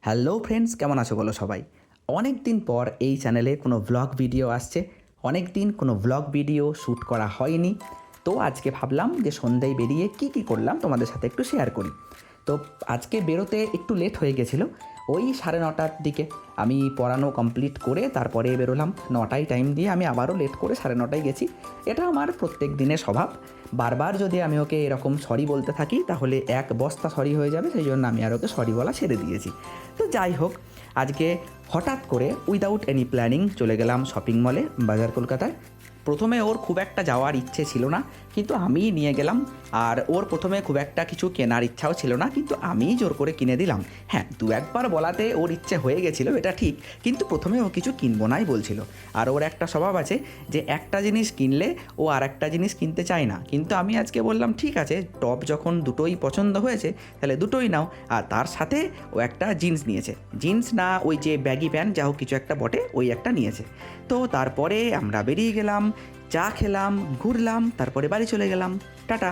Hello friends, কেমন আছো বলো সবাই? অনেক দিন পর এই চ্যানেলে কোনো ভ্লগ ভিডিও আসছে। অনেক দিন কোনো ভ্লগ ভিডিও শ্যুট করা হয়নি। তো আজকে ভাবলাম যে সন্ধ্যায় বেরিয়ে কী করলাম তোমাদের সাথে একটু শেয়ার করি। তো আজকে বেরোতে একটু লেট হয়ে গেছিলো, ওই 9:30টার দিকে। আমি পড়ানো কমপ্লিট করে তারপরে বেরোলাম। 9টায় টাইম দিয়ে আমি আবারও লেট করে 9:30টায় গেছি। এটা আমার প্রত্যেক দিনের স্বভাব। বারবার যদি আমি ওকে এরকম সরি বলতে থাকি তাহলে এক বস্তা সরি হয়ে যাবে, সেই জন্য আমি আর ওকে সরি বলা ছেড়ে দিয়েছি। তো যাই হোক, আজকে হঠাৎ করে উইদাউট এনি প্ল্যানিং চলে গেলাম শপিং মলে, বাজার কলকাতায়। প্রথমে ওর খুব একটা যাওয়ার ইচ্ছে ছিল না, কিন্তু আমিই নিয়ে গেলাম। আর ওর প্রথমে খুব একটা কিছু কেনার ইচ্ছাও ছিল না, কিন্তু আমিই জোর করে কিনে দিলাম। হ্যাঁ, দু একবার বলাতে ওর ইচ্ছে হয়ে গেছিলো, এটা ঠিক, কিন্তু প্রথমে ও কিছু কিনবো নাই বলছিল। আর ওর একটা স্বভাব আছে যে একটা জিনিস কিনলে ও আর একটা জিনিস কিনতে চায় না। কিন্তু আমি আজকে বললাম ঠিক আছে, টপ যখন দুটোই পছন্দ হয়েছে তাহলে দুটোই নাও। আর তার সাথে ও একটা জিন্স নিয়েছে, জিন্স না ওই যে ব্যাগি প্যান্ট, যা হোক কিছু একটা বটে, ওই একটা নিয়েছে। তো তারপরে আমরা বেরিয়ে গেলাম, চা খেলাম, ঘুরলাম, তারপরে বাড়ি চলে গেলাম। টাটা।